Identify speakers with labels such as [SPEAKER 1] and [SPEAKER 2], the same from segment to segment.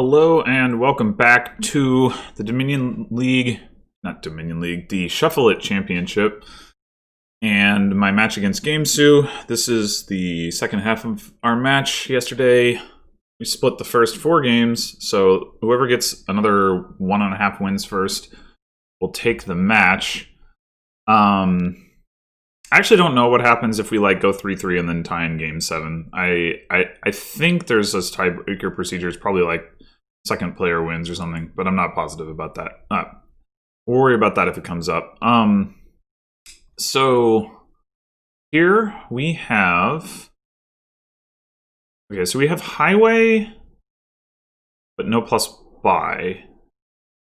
[SPEAKER 1] Hello and welcome back to the Dominion League, not Dominion League, the Shuffleit Championship and my match against gamesou. This is the second half of our match. Yesterday, we split the first 4 games, so whoever gets another 1.5 wins first will take the match. I actually don't know what happens if we go 3-3 and then tie in game 7. I think there's this tiebreaker procedure. It's probably second player wins or something, but I'm not positive about that. We'll worry about that if it comes up. So here we have... Okay, so we have highway, but no plus buy.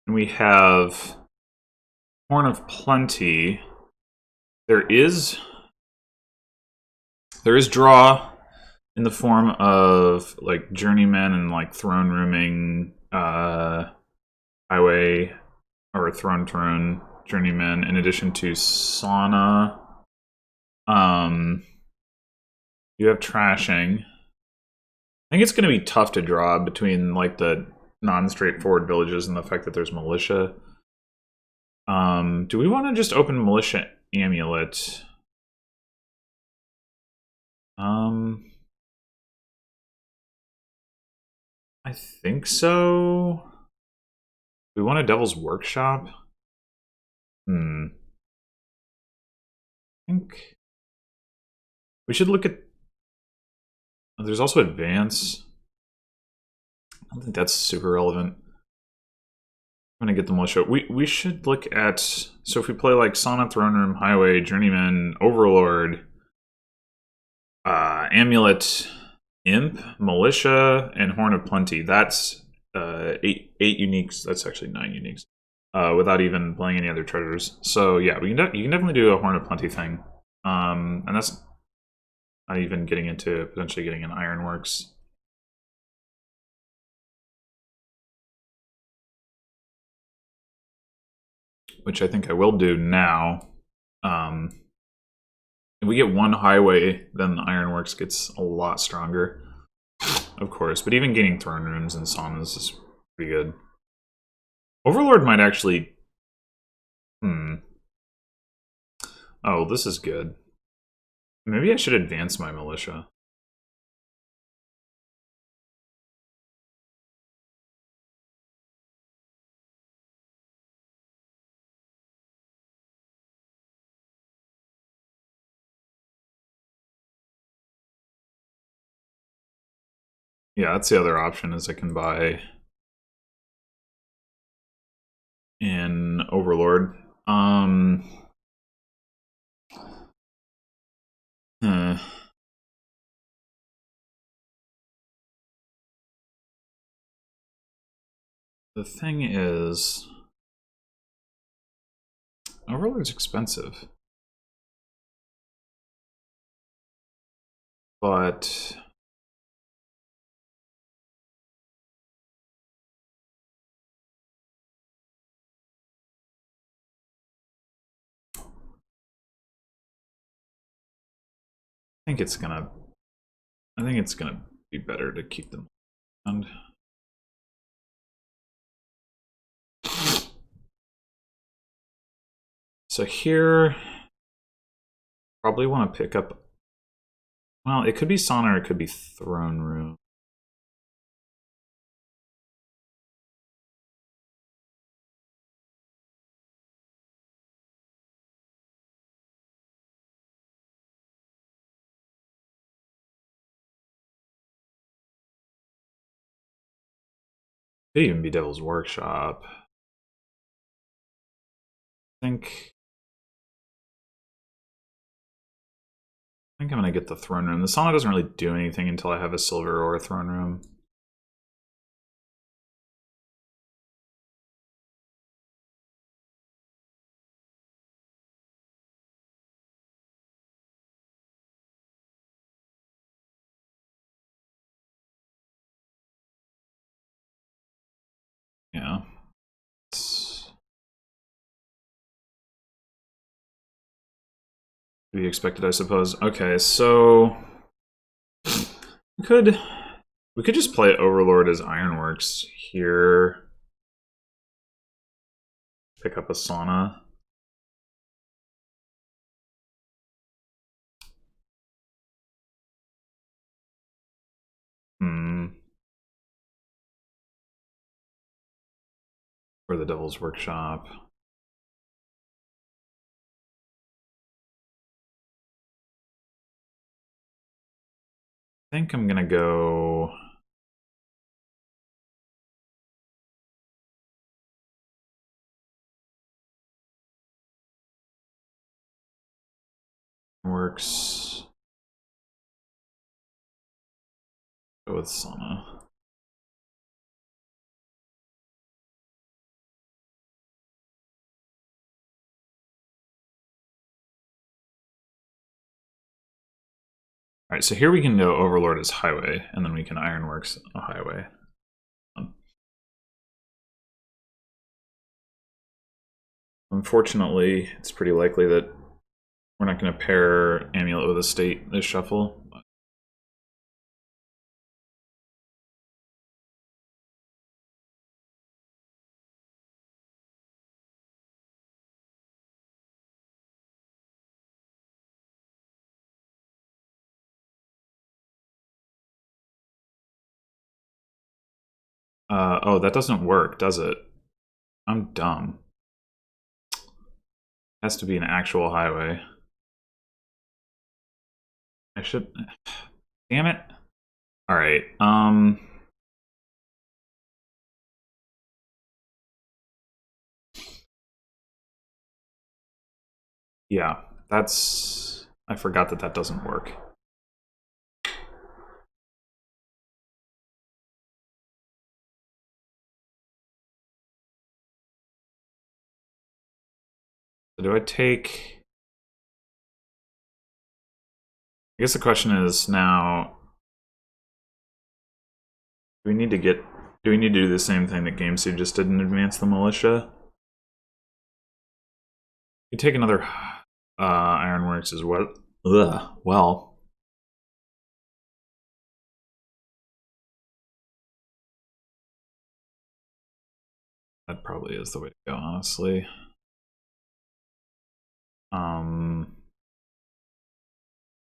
[SPEAKER 1] And we have horn of plenty. There is draw in the form of journeyman and throne rooming, highway or throne journeyman, in addition to sauna. You have trashing. I think it's going to be tough to draw between the non-straightforward villages and the fact that there's militia. Do we want to just open militia amulet? I think so. We want a Devil's Workshop? I think we should look at... There's also Advance. I don't think that's super relevant. I'm gonna get the militia. We should look at... So if we play Sauna, Throne Room, Highway, Journeyman, Overlord, Amulet, Imp, Militia, and Horn of Plenty. That's 8 uniques. That's actually 9 uniques. Without even playing any other treasures. So yeah, you can definitely do a Horn of Plenty thing. And that's not even getting into potentially getting an Ironworks. Which I think I will do now. If we get 1 highway, then the Ironworks gets a lot stronger, of course. But even getting throne rooms and saunas is pretty good. Overlord might actually... Oh, this is good. Maybe I should advance my militia. Yeah, that's the other option, is I can buy in Overlord. The thing is, Overlord's expensive. But I think it's gonna be better to keep them around. So here, probably want to pick up... Well, it could be sauna or it could be throne room. Could even be Devil's Workshop. I think I'm gonna get the throne room. The sauna doesn't really do anything until I have a silver or a throne room. Yeah. To be expected, I suppose. Okay, so we We could just play Overlord as Ironworks here. Pick up a sauna. Or the Devil's Workshop. I think I'm gonna go. Works. Go with sauna. All right, so here we can go Overlord as Highway, and then we can Ironworks a Highway. Unfortunately, it's pretty likely that we're not going to pair Amulet with Estate this shuffle. Oh, that doesn't work, does it? I'm dumb. It has to be an actual highway. I should... Damn it. Alright, yeah, that's... I forgot that that doesn't work. So do I take... I guess the question is now... Do we need to do the same thing that gamesou just did and advance the militia? You take another Ironworks as well. Ugh, well. That probably is the way to go, honestly.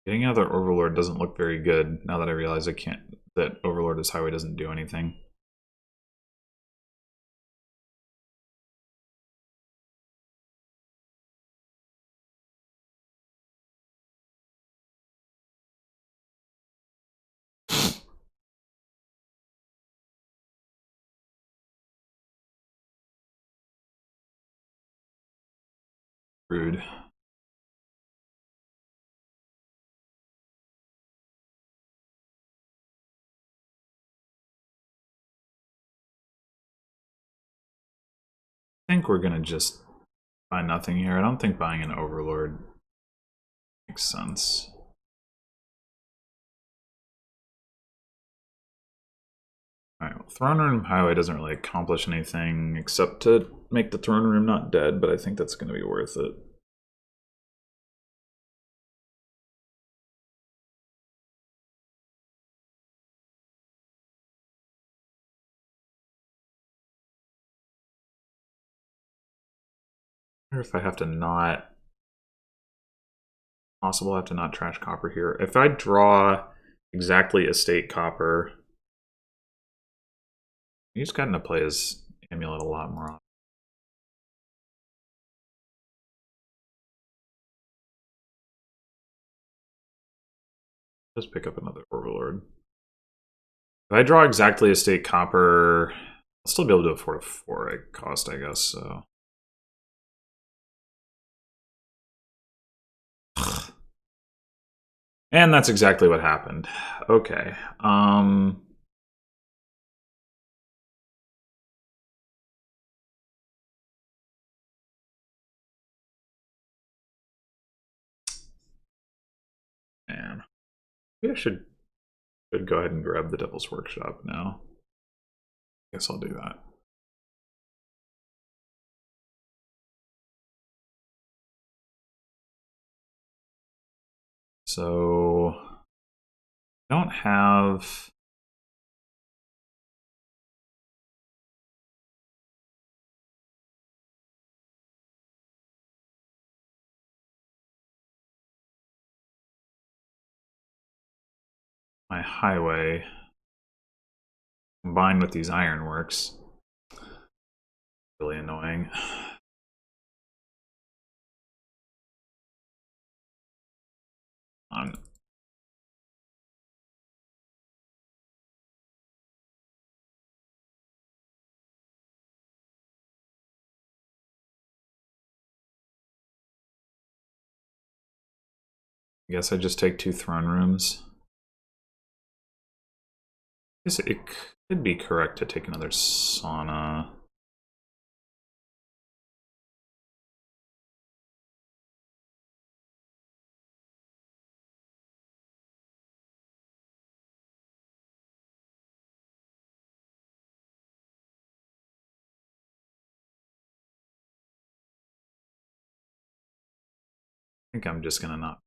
[SPEAKER 1] Getting another Overlord doesn't look very good now that I realize I can't, that Overlord as Highway doesn't do anything. Rude. I think we're gonna just buy nothing here. I don't think buying an Overlord makes sense. Alright, well, Throne Room Highway doesn't really accomplish anything except to make the Throne Room not dead, but I think that's gonna be worth it. I wonder if I have to not... Possible I have to not trash copper here. If I draw exactly Estate Copper... He's gotten to play his Amulet a lot more often. Just pick up another Overlord. If I draw exactly Estate Copper, I'll still be able to afford a 4 cost, I guess, so... And that's exactly what happened. Okay. Man. Maybe I should go ahead and grab the Devil's Workshop now. Guess I'll do that. So... I don't have... my highway combined with these ironworks. Really annoying. On. I guess I just take 2 throne rooms. I guess it could be correct to take another sauna. I think I'm just gonna not.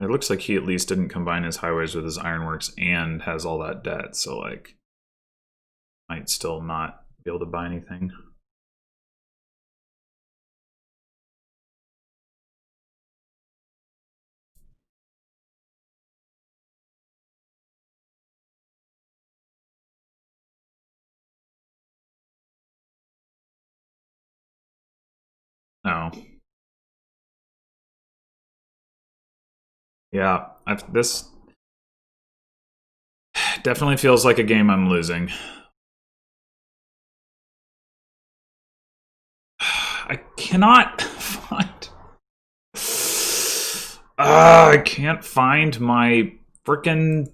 [SPEAKER 1] It looks like he at least didn't combine his highways with his ironworks and has all that debt, so like might still not be able to buy anything. No. Yeah, this definitely feels like a game I'm losing. I cannot find... I can't find my frickin'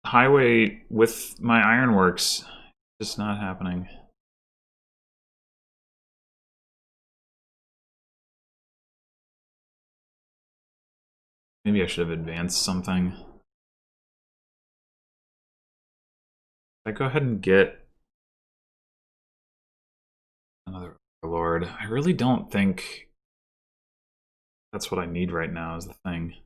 [SPEAKER 1] highway with my ironworks. Just not happening. Maybe I should have advanced something. I go ahead and get another Overlord. I really don't think that's what I need right now is the thing.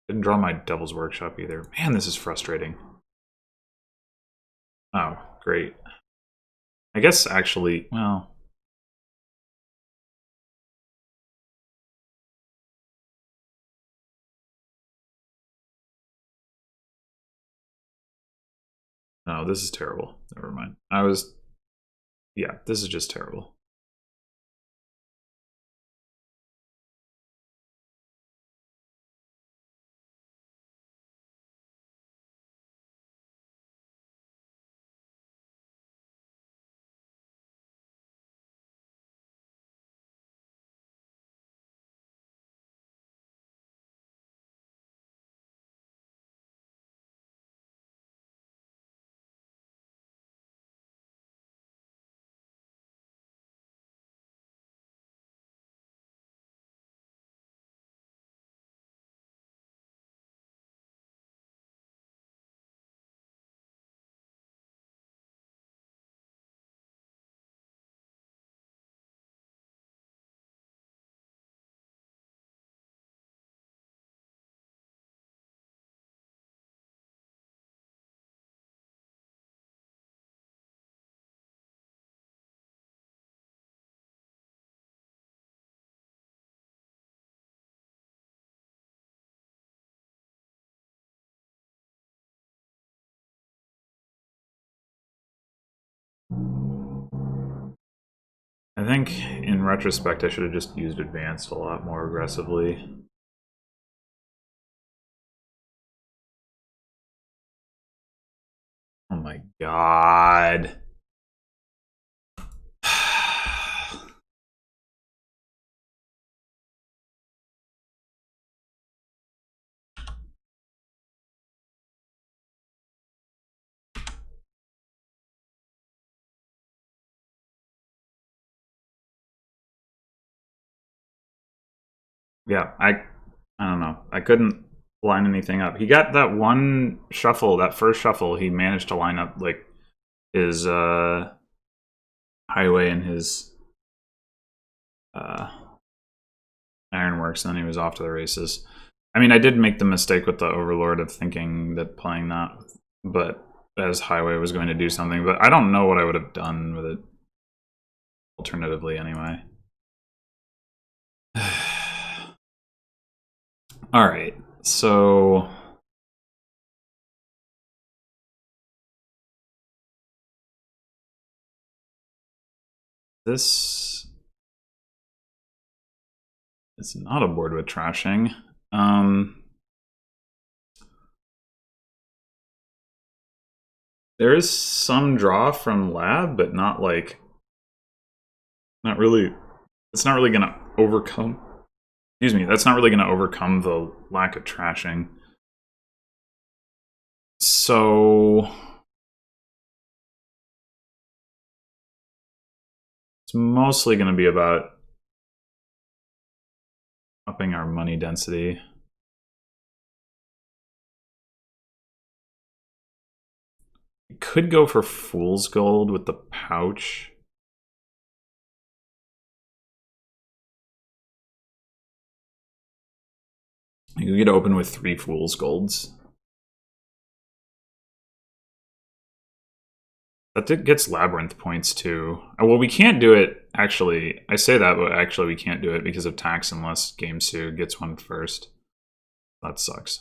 [SPEAKER 1] Didn't draw my Devil's Workshop either. Man, this is frustrating. Oh, great. I guess actually, well... No, this is terrible. Never mind. Yeah, this is just terrible. I think, in retrospect, I should have just used Advanced a lot more aggressively. Oh my god. Yeah, I don't know. I couldn't line anything up. He got that one shuffle, that first shuffle, he managed to line up like his highway and his Ironworks, and then he was off to the races. I mean, I did make the mistake with the Overlord of thinking that playing that, but as Highway was going to do something, but I don't know what I would have done with it alternatively anyway. All right, so this is not a board with trashing. There is some draw from Lab, but not like, not really. It's not really going to overcome. Excuse me. That's not really going to overcome the lack of trashing. So it's mostly going to be about upping our money density. We could go for Fool's Gold with the pouch. You get to open with 3 Fool's Golds. That gets Labyrinth points too. Well, we can't do it, actually. I say that, but actually we can't do it because of tax unless gamesou gets one first. That sucks.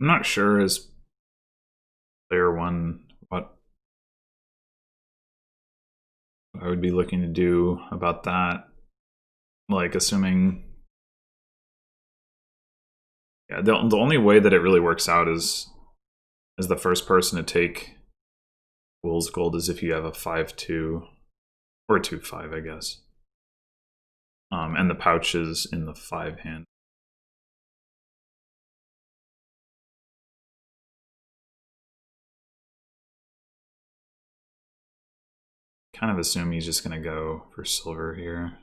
[SPEAKER 1] I'm not sure as player 1 what I would be looking to do about that. Like, assuming... Yeah, the only way that it really works out is the first person to take Fool's Gold is if you have a 5-2 or 2-5, I guess. And the pouch is in the 5 hand. Kind of assume he's just going to go for silver here.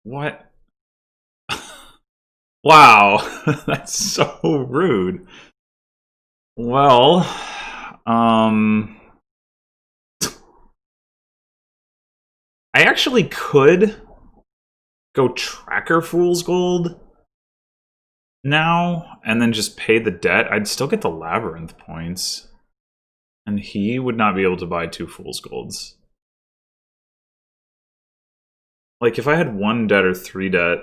[SPEAKER 1] What? Wow, that's so rude. Well, I actually could go Tracker Fool's Gold now and then just pay the debt. I'd still get the Labyrinth points. And he would not be able to buy 2 Fool's Golds. Like, if I had 1 debt or 3 debt,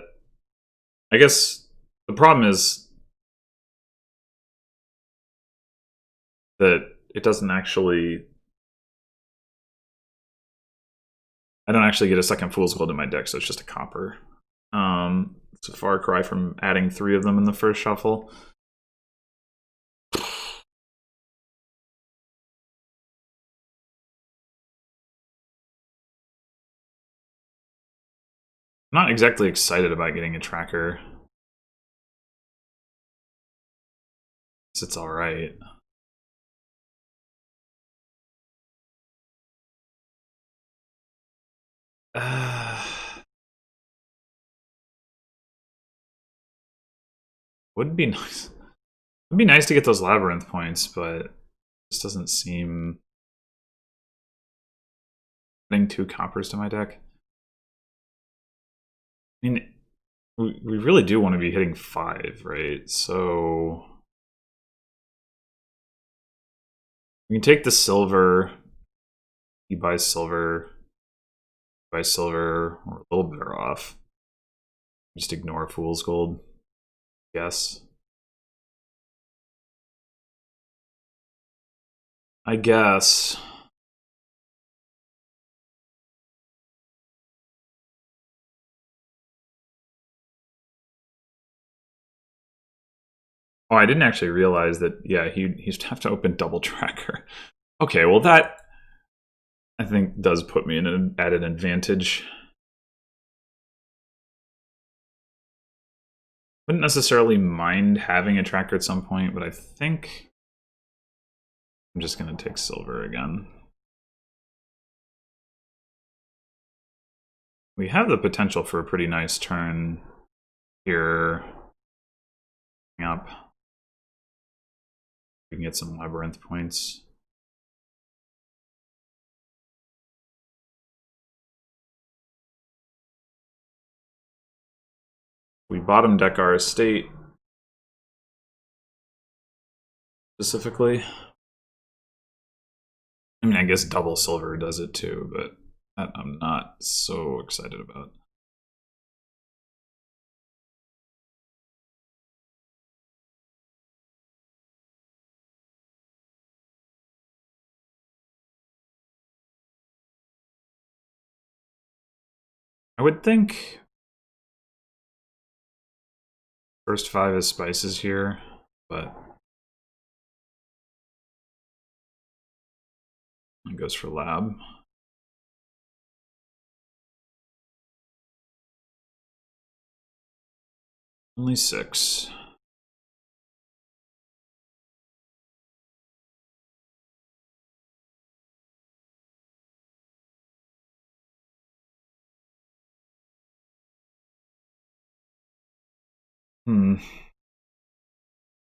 [SPEAKER 1] I guess the problem is that it doesn't actually... I don't actually get a second Fool's Gold in my deck, so it's just a copper. It's a far cry from adding 3 of them in the first shuffle. I'm not exactly excited about getting a tracker. It's alright. Would be nice. It'd be nice to get those Labyrinth points, but this doesn't seem... Adding 2 coppers to my deck. I mean, we really do want to be hitting 5, right? So we can take the silver. He buys silver. We're a little better off. Just ignore Fool's Gold. Yes. I guess. Oh, I didn't actually realize that, yeah, he'd have to open double tracker. Okay, well that, I think, does put me in an added advantage. Wouldn't necessarily mind having a tracker at some point, but I think I'm just going to take silver again. We have the potential for a pretty nice turn here. Up. We can get some labyrinth points. We bottom deck our estate specifically. I mean, I guess double silver does it too, but that I'm not so excited about. I would think first 5 is spices here, but it goes for lab. Only 6.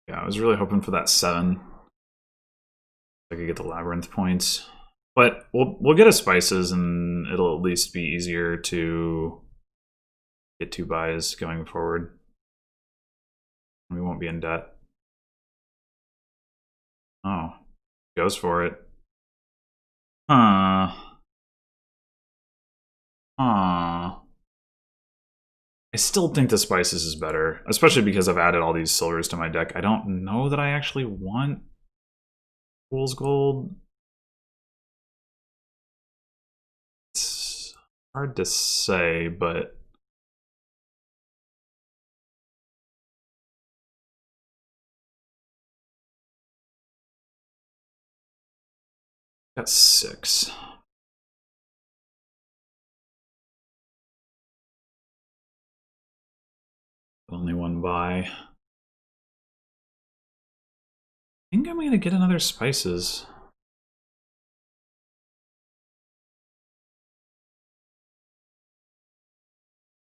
[SPEAKER 1] Yeah, I was really hoping for that 7. I could get the labyrinth points. But we'll get a spices, and it'll at least be easier to get 2 buys going forward. We won't be in debt. Oh, goes for it. Huh. I still think the spices is better, especially because I've added all these silvers to my deck. I don't know that I actually want fool's gold. It's hard to say, but got 6. Only 1 buy. I think I'm gonna get another spices.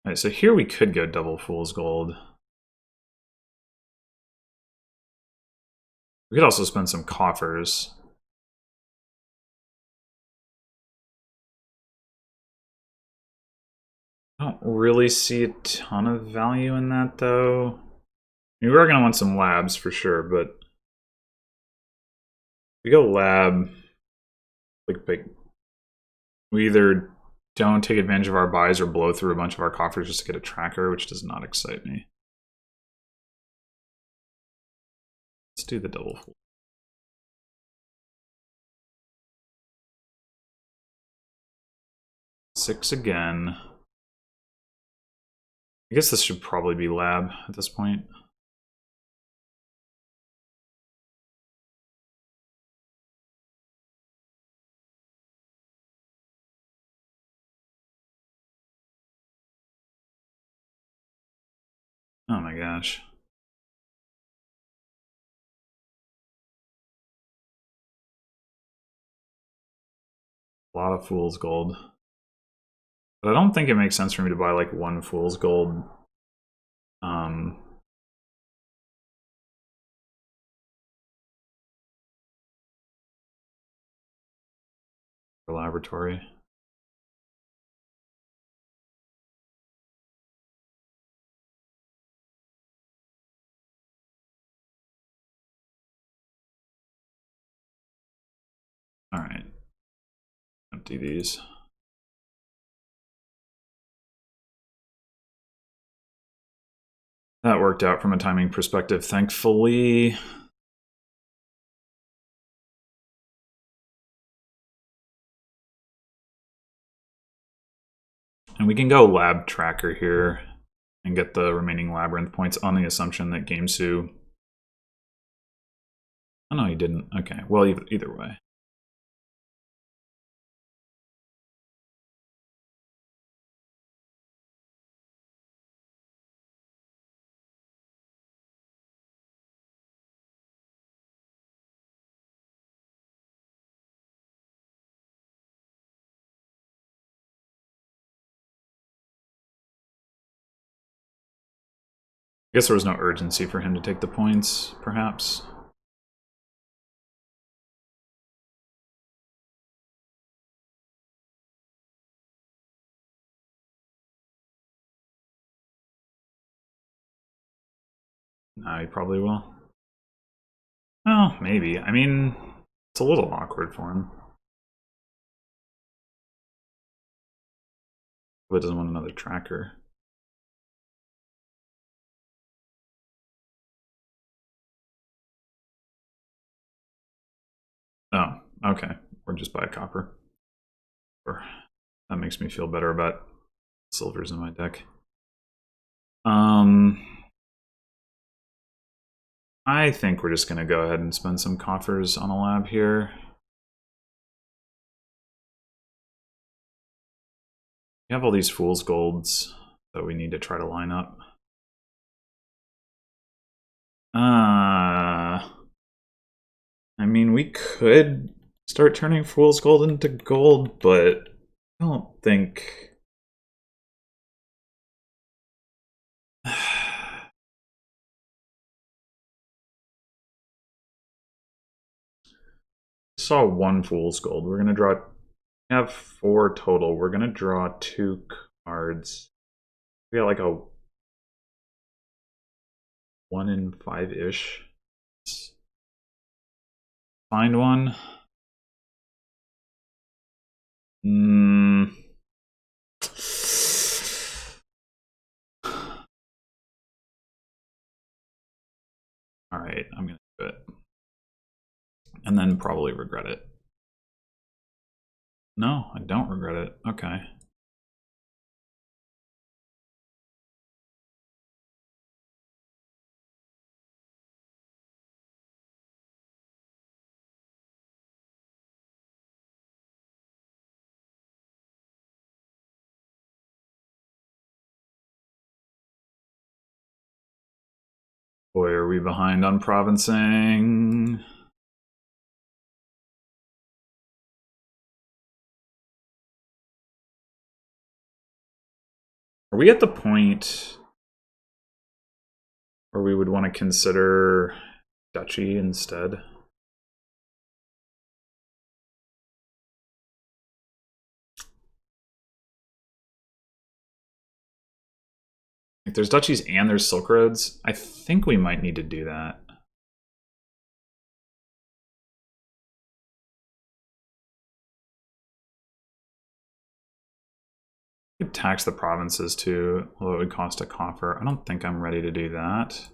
[SPEAKER 1] Alright, so here we could go double fool's gold. We could also spend some coffers. I don't really see a ton of value in that, though. I mean, we are going to want some labs for sure, but if we go lab, like, we either don't take advantage of our buys or blow through a bunch of our coffers just to get a tracker, which does not excite me. Let's do the double fool. 6 again. I guess this should probably be lab at this point. Oh my gosh. A lot of fool's gold. But I don't think it makes sense for me to buy like 1 fool's gold. For laboratory. Alright. Empty these. That worked out from a timing perspective, thankfully. And we can go lab tracker here and get the remaining labyrinth points on the assumption that gamesou. Oh no, he didn't. Okay, well, either way. I guess there was no urgency for him to take the points, perhaps. No, he probably will. Well, maybe. I mean, it's a little awkward for him. But doesn't want another tracker. Oh, okay. Or just buy a copper. Or that makes me feel better about silvers in my deck. I think we're just going to go ahead and spend some coffers on a lab here. We have all these fool's golds that we need to try to line up. I mean, we could start turning fool's gold into gold, but I don't think... Saw one fool's gold. We're gonna draw. We have 4 total. We're gonna draw 2 cards. We got like a 1 in 5-ish. Find one. All right, I'm gonna do it. And then probably regret it. No, I don't regret it. Okay. Boy, are we behind on provincing. Are we at the point where we would want to consider duchy instead? Like, there's duchies and there's silk roads. I think we might need to do that. We could tax the provinces too, although it would cost a coffer. I don't think I'm ready to do that.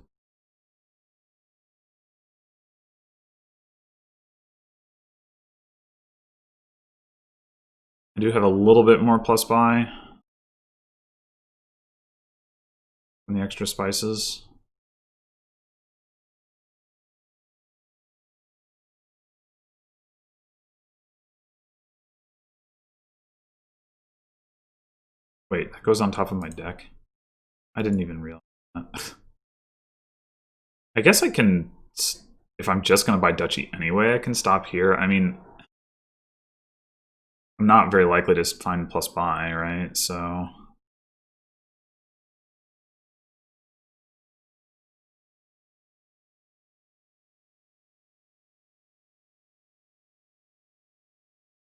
[SPEAKER 1] I do have a little bit more plus buy from the extra spices. Wait, that goes on top of my deck? I didn't even realize that. I guess I can, if I'm just going to buy duchy anyway, I can stop here. I mean, I'm not very likely to find plus buy, right? So...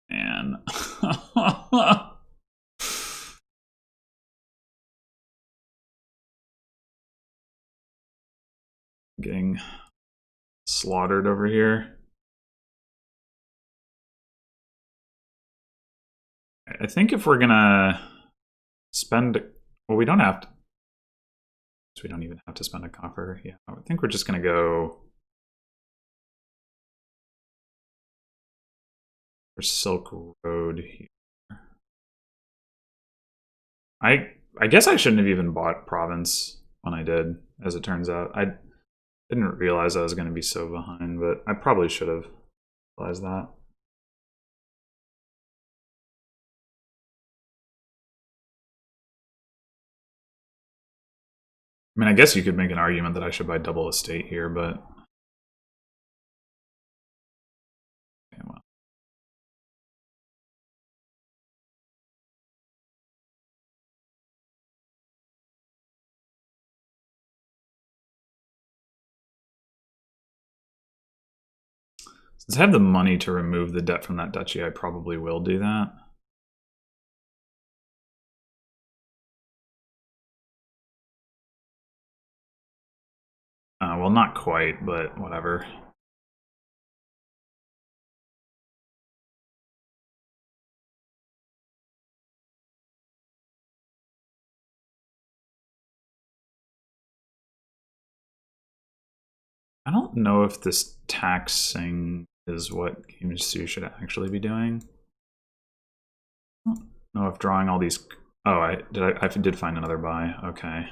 [SPEAKER 1] Man. Getting slaughtered over here. I think if we're gonna spend, well, we don't have to. We don't even have to spend a copper. Yeah, I think we're just gonna go for Silk Road here. I guess I shouldn't have even bought province when I did, as it turns out. I didn't realize I was going to be so behind, but I probably should have realized that. I mean, I guess you could make an argument that I should buy double estate here, but... Okay, well. Since I have the money to remove the debt from that duchy, I probably will do that. Well, not quite, but whatever. I don't know if this taxing is what gamesou should actually be doing. I don't know if drawing all these... Oh, I did find another buy. Okay.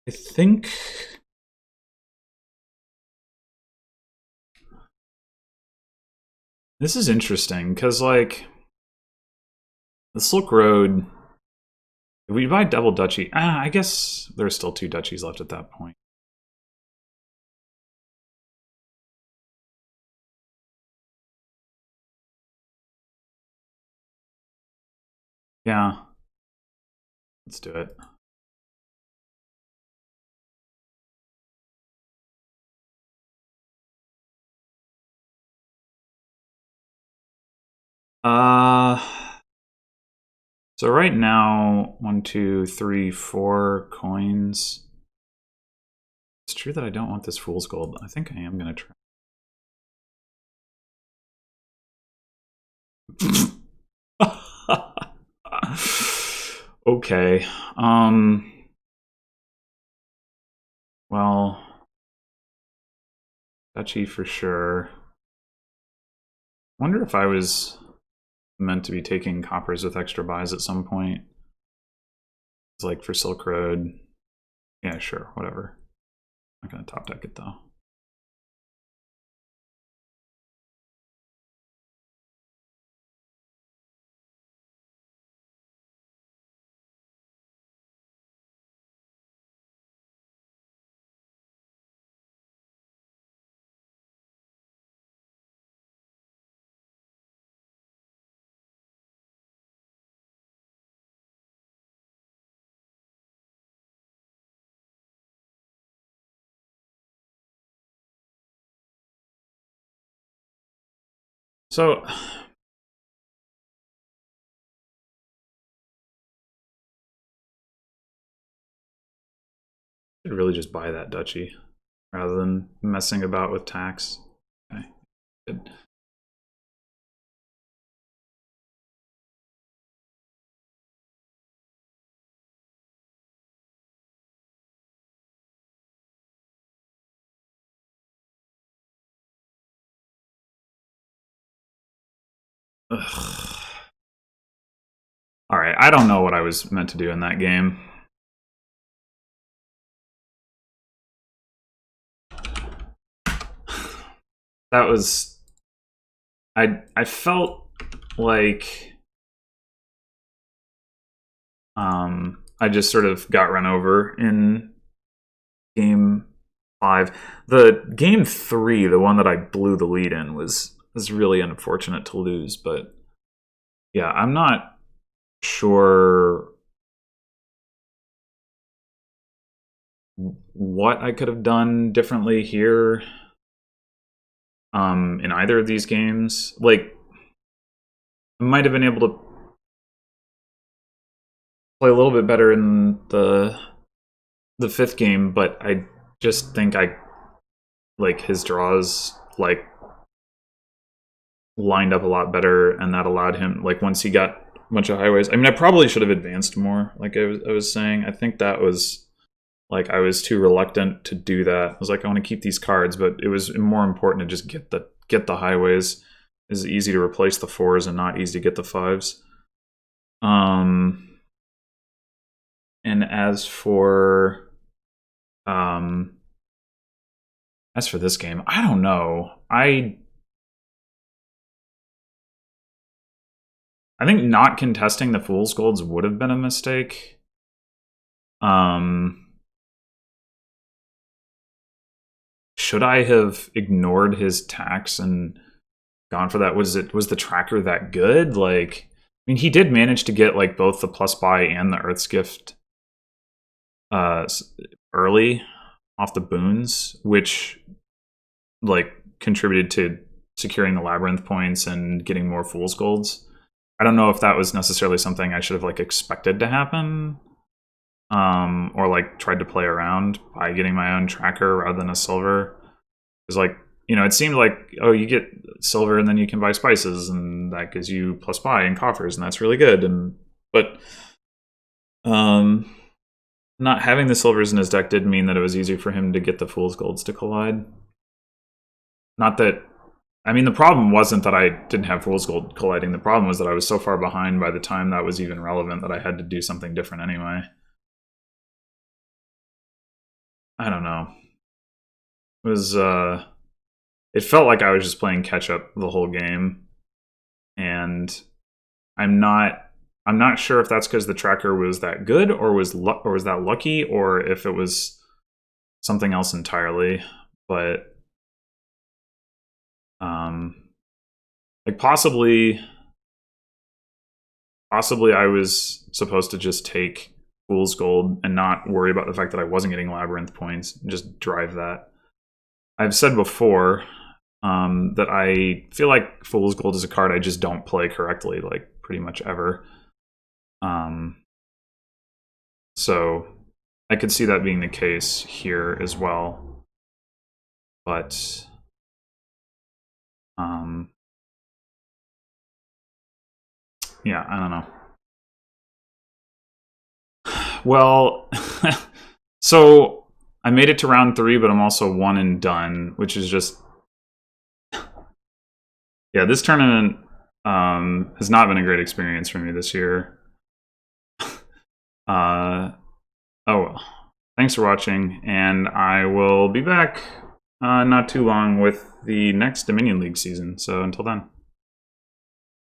[SPEAKER 1] I think... This is interesting, because, like, the Silk Road... If we buy double duchy... I guess there's still 2 duchies left at that point. Yeah. Let's do it. So right now, 1, 2, 3, 4 coins. It's true that I don't want this fool's gold. I think I am gonna try. Okay. Well, duchy for sure. Wonder if I was meant to be taking coppers with extra buys at some point. It's like for Silk Road. Yeah, sure, whatever. I'm not gonna top deck it though. So I should really just buy that duchy rather than messing about with tax. Okay, good. Ugh. All right, I don't know what I was meant to do in that game. That was... I felt like... I just sort of got run over in game 5. The game 3, the one that I blew the lead in, was really unfortunate to lose, but yeah, I'm not sure what I could have done differently here in either of these games. Like, I might have been able to play a little bit better in the 5th game, but I just think his draws lined up a lot better, and that allowed him, once he got a bunch of highways. I mean, I probably should have advanced more, like I was saying. I think that was I was too reluctant to do that. I was like, I want to keep these cards, but it was more important to just get the highways. is easy to replace the 4s and not easy to get the 5s. And as for this game, I don't know. I think not contesting the Fool's Golds would have been a mistake. Should I have ignored his tax and gone for that? Was the tracker that good? Like, I mean, he did manage to get like both the plus buy and the Earth's Gift early off the boons, which like contributed to securing the labyrinth points and getting more Fool's Golds. I don't know if that was necessarily something I should have like expected to happen, or like tried to play around by getting my own tracker rather than a silver. Because like, you know, it seemed like, oh, you get silver and then you can buy spices and that gives you plus buy and coffers and that's really good. But not having the silvers in his deck did mean that it was easier for him to get the Fool's Golds to collide. Not that, I mean, the problem wasn't that I didn't have Fool's Gold colliding. The problem was that I was so far behind by the time that was even relevant that I had to do something different anyway. I don't know. It was, it felt like I was just playing catch up the whole game. And I'm not sure if that's because the tracker was that good or was that lucky, or if it was something else entirely. But like possibly I was supposed to just take Fool's Gold and not worry about the fact that I wasn't getting labyrinth points and just drive that. I've said before that I feel like Fool's Gold is a card I just don't play correctly, like pretty much ever. So I could see that being the case here as well. But yeah, I don't know. Well, so I made it to round 3, but I'm also 1 and done, which is just, yeah, this tournament has not been a great experience for me this year. Oh well. Thanks for watching, and I will be back not too long with the next Dominion League season. So until then.